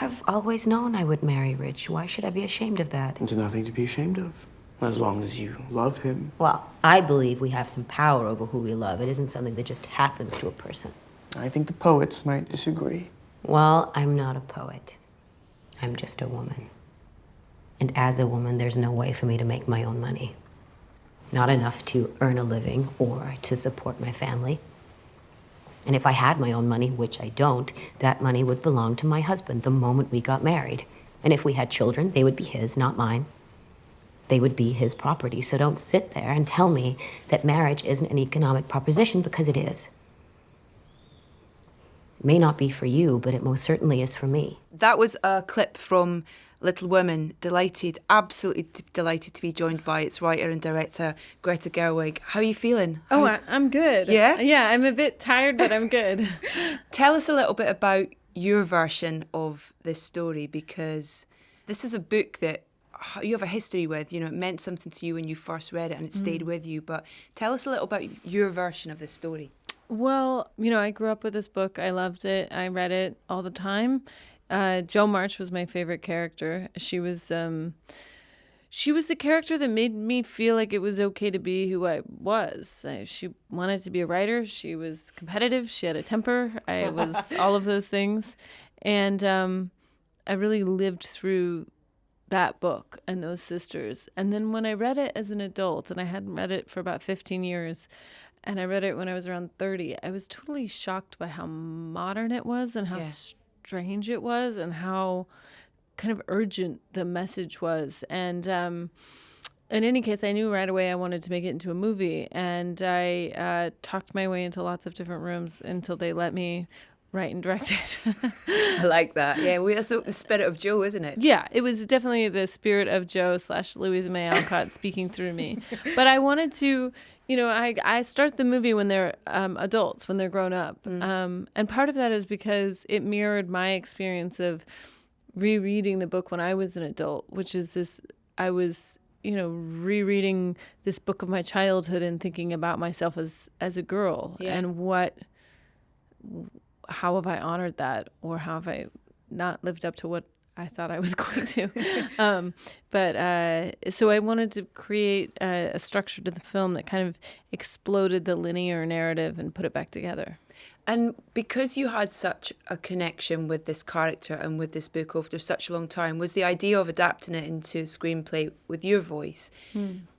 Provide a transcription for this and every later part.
I've always known I would marry Rich. Why should I be ashamed of that? There's nothing to be ashamed of, as long as you love him. Well, I believe we have some power over who we love. It isn't something that just happens to a person. I think the poets might disagree. Well, I'm not a poet. I'm just a woman. And as a woman, there's no way for me to make my own money. Not enough to earn a living or to support my family. And if I had my own money, which I don't, that money would belong to my husband the moment we got married. And if we had children, they would be his, not mine. They would be his property. So don't sit there and tell me that marriage isn't an economic proposition, because it is. It may not be for you, but it most certainly is for me. That was a clip from Little Women. Absolutely delighted to be joined by its writer and director, Greta Gerwig. How are you feeling? I'm good. Yeah? Yeah, I'm a bit tired, but I'm good. Tell us a little bit about your version of this story, because this is a book that you have a history with. You know, it meant something to you when you first read it and it stayed with you. But tell us a little about your version of this story. Well, I grew up with this book. I loved it. I read it all the time. Jo March was my favorite character. She was the character that made me feel like it was okay to be who I was. She wanted to be a writer. She was competitive. She had a temper. I was all of those things. And I really lived through that book and those sisters. And then when I read it as an adult, and I hadn't read it for about 15 years, and I read it when I was around 30, I was totally shocked by how modern it was and how strange it was and how kind of urgent the message was. And in any case, I knew right away I wanted to make it into a movie. And I talked my way into lots of different rooms until they let me write and direct it. I like that. Yeah, that's the spirit of Jo, isn't it? Yeah, it was definitely the spirit of Jo / Louisa May Alcott speaking through me. But I wanted to, I start the movie when they're adults, when they're grown up. And part of that is because it mirrored my experience of rereading the book when I was an adult, which is this, I was, rereading this book of my childhood and thinking about myself as a girl and how have I honored that, or how have I not lived up to what I thought I was going to? So I wanted to create a structure to the film that kind of exploded the linear narrative and put it back together. And because you had such a connection with this character and with this book over such a long time, was the idea of adapting it into a screenplay with your voice,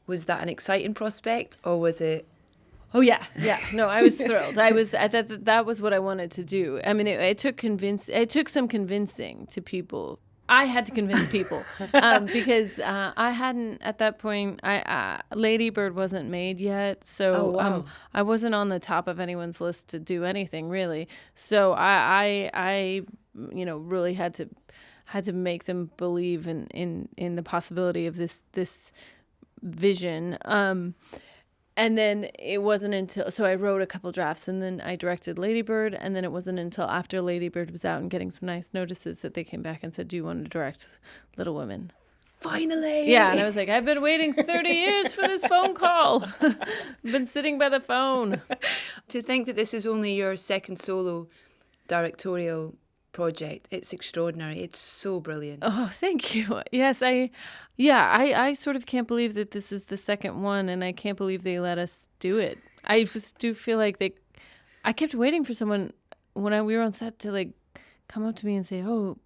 was that an exciting prospect, or was it? Oh, yeah. No, I was thrilled. That was what I wanted to do. I mean, it took some convincing to people. I had to convince people because I hadn't, at that point, Lady Bird wasn't made yet. So I wasn't on the top of anyone's list to do anything, really. So I really had to make them believe in the possibility of this vision. And then it wasn't until, so I wrote a couple drafts and then I directed Lady Bird, and then it wasn't until after Lady Bird was out and getting some nice notices that they came back and said, do you want to direct Little Women? Finally! Yeah, and I was like, I've been waiting 30 years for this phone call. I've been sitting by the phone. To think that this is only your second solo directorial project, it's extraordinary. It's so brilliant. Oh, thank you. Yes, I sort of can't believe that this is the second one, and I can't believe they let us do it. I just do feel like I kept waiting for someone when we were on set to come up to me and say, "Oh,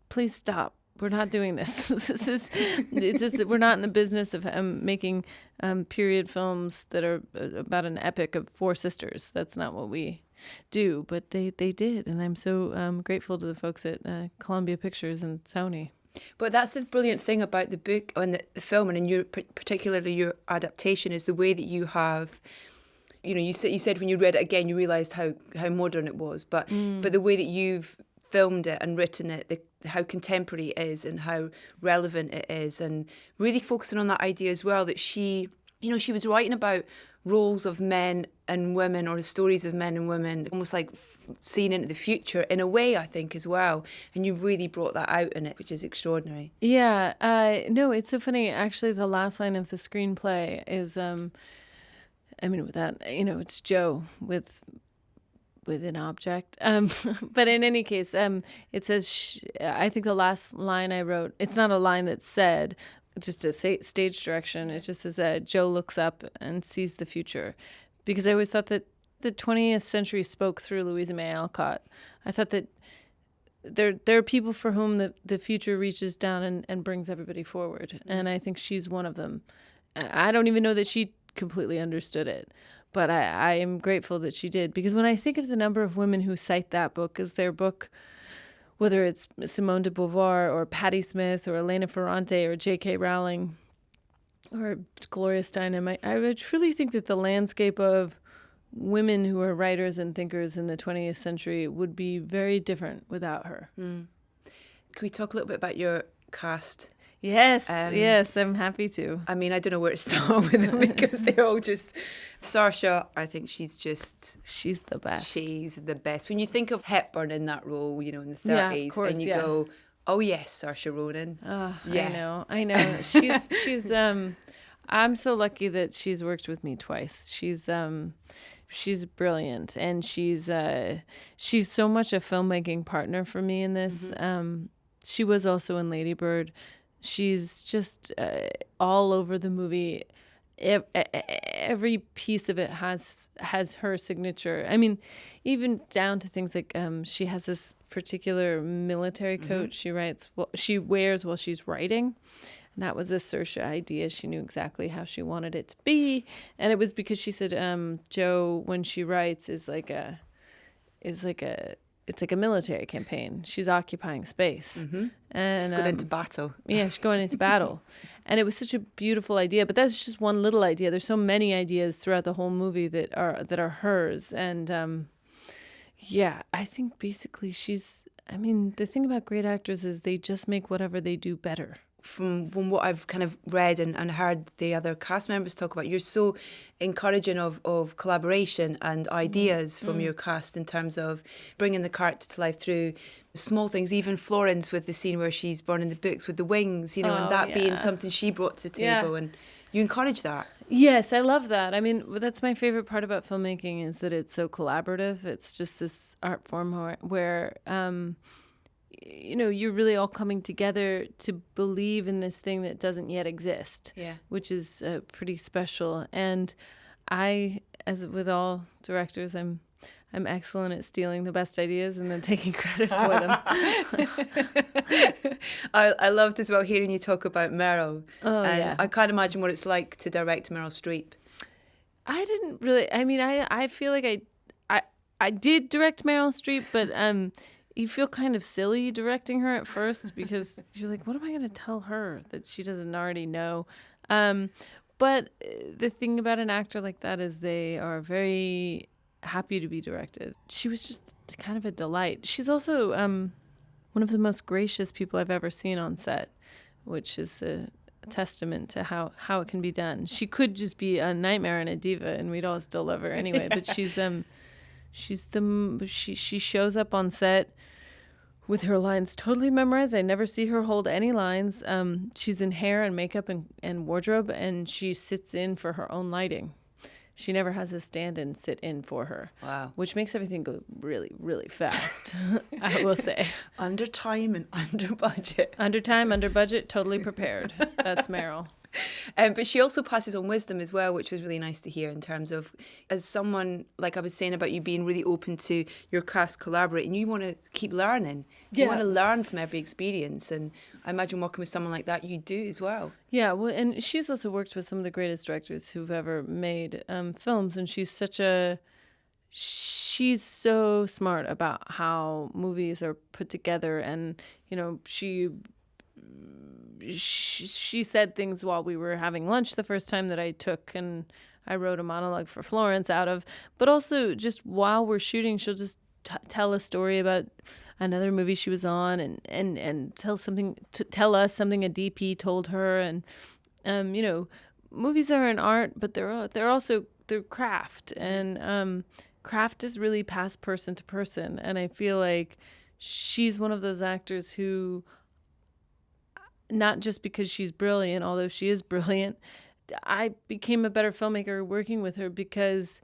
please stop. We're not doing this. We're not in the business of making period films that are about an epic of four sisters. That's not what we do." But they did, and I'm so grateful to the folks at Columbia Pictures and Sony. But that's the brilliant thing about the book and the film, and in particularly your adaptation, is the way that you have. You said when you read it again, you realised how modern it was, but the way that you've filmed it and written it, how contemporary it is and how relevant it is, and really focusing on that idea as well that she was writing about roles of men and women, or the stories of men and women, almost like seeing into the future in a way, I think, as well. And you've really brought that out in it, which is extraordinary. Yeah, no, it's so funny. Actually, the last line of the screenplay is, with that, it's Jo with with an object. But in any case, it says, I think the last line I wrote, it's not a line that's said, just a stage direction. It just says, Joe looks up and sees the future. Because I always thought that the 20th century spoke through Louisa May Alcott. I thought that there are people for whom the future reaches down and brings everybody forward. And I think she's one of them. I don't even know that she completely understood it, but I am grateful that she did. Because when I think of the number of women who cite that book as their book, whether it's Simone de Beauvoir or Patti Smith or Elena Ferrante or J.K. Rowling or Gloria Steinem, I would truly think that the landscape of women who are writers and thinkers in the 20th century would be very different without her. Can we talk a little bit about your cast? Yes, yes, I'm happy to. I mean, I don't know where to start with them because they're all just... Saoirse, I think she's the best. She's the best. When you think of Hepburn in that role, in the 30s, Yeah, of course, and you go, oh yes, Saoirse Ronan. Yeah. I know. She's I'm so lucky that she's worked with me twice. She's brilliant, and she's so much a filmmaking partner for me in this. She was also in Lady Bird. She's just all over the movie. Every piece of it has her signature. I mean, even down to things like she has this particular military coat she wears while she's writing. And that was a Saoirse idea. She knew exactly how she wanted it to be, and it was because she said Joe, when she writes, it's like a military campaign. She's occupying space, and She's going into battle. Yeah, she's going into battle, and it was such a beautiful idea. But that's just one little idea. There's so many ideas throughout the whole movie that are hers, and I think basically she's. I mean, the thing about great actors is they just make whatever they do better. From what I've kind of read and heard the other cast members talk about, you're so encouraging of collaboration and ideas from your cast in terms of bringing the character to life through small things, even Florence with the scene where she's burning the books with the wings, and that being something she brought to the table, and you encourage that. Yes, I love that. I mean, that's my favorite part about filmmaking is that it's so collaborative. It's just this art form where you're really all coming together to believe in this thing that doesn't yet exist, which is pretty special. And I, as with all directors, I'm excellent at stealing the best ideas and then taking credit for them. I loved as well hearing you talk about Meryl. I can't imagine what it's like to direct Meryl Streep. I didn't really. I mean, I feel like I did direct Meryl Streep, but you feel kind of silly directing her at first because you're like, what am I going to tell her that she doesn't already know? But the thing about an actor like that is they are very happy to be directed. She was just kind of a delight. She's also one of the most gracious people I've ever seen on set, which is a testament to how it can be done. She could just be a nightmare and a diva, and we'd all still love her anyway. But she shows up on set with her lines totally memorized. I never see her hold any lines. She's in hair and makeup and wardrobe, and she sits in for her own lighting. She never has a stand-in sit in for her. Wow. Which makes everything go really, really fast, I will say. Under time and under budget. Under time, under budget, totally prepared. That's Meryl. But she also passes on wisdom as well, which was really nice to hear in terms of, as someone, like I was saying about you being really open to your cast collaborating, you want to keep learning. You want to learn from every experience. And I imagine working with someone like that, you do as well. Yeah, well, and she's also worked with some of the greatest directors who've ever made films. And she's so smart about how movies are put together. And, she said things while we were having lunch the first time that I took, and I wrote a monologue for Florence out of. But also just while we're shooting, she'll just tell a story about another movie she was on, and tell us something a DP told her. And movies are an art, but they're also craft, and craft is really passed person to person. And I feel like she's one of those actors who, not just because she's brilliant, although she is brilliant, I became a better filmmaker working with her because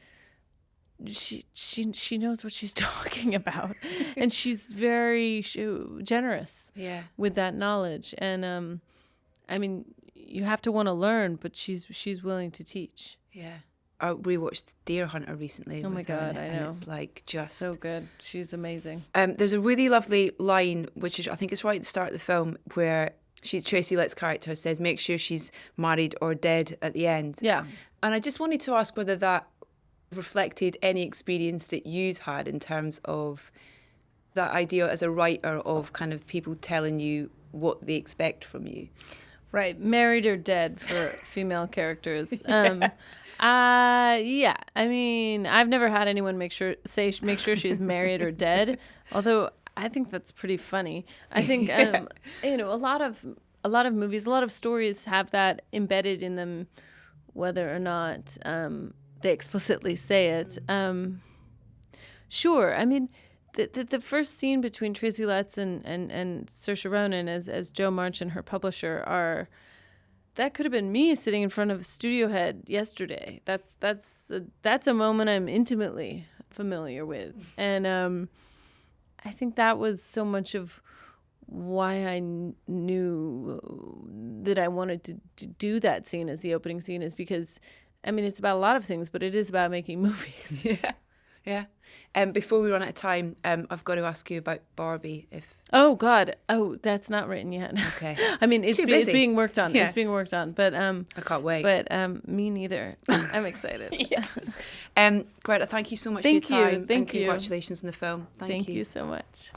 she knows what she's talking about, and she's very generous with that knowledge. And I mean, you have to want to learn, but she's willing to teach. Yeah. I rewatched Deer Hunter recently. Oh my with her in God, it, I and know. it's like just So good. She's amazing. There's a really lovely line, which is, I think it's right at the start of the film, where Tracy Letts' character says, make sure she's married or dead at the end. Yeah. And I just wanted to ask whether that reflected any experience that you'd had in terms of that idea as a writer of kind of people telling you what they expect from you. Right. Married or dead for female characters. Yeah. I mean, I've never had anyone make sure she's married or dead, although I think that's pretty funny. I think you know, a lot of movies, a lot of stories have that embedded in them, whether or not they explicitly say it. Sure. I mean, the first scene between Tracy Letts and Saoirse Ronan as Jo March and her publisher that could have been me sitting in front of a studio head yesterday. That's a moment I'm intimately familiar with, and I think that was so much of why I knew that I wanted to do that scene as the opening scene, is because, I mean, it's about a lot of things, but it is about making movies. Yeah. Before we run out of time, I've got to ask you about Barbie. Oh God! Oh, that's not written yet. Okay. I mean, it's being worked on. Yeah. It's being worked on, but I can't wait. But me neither. I'm excited. Yes. Greta, thank you so much for your time. Thank you. Congratulations on the film. Thank you you so much.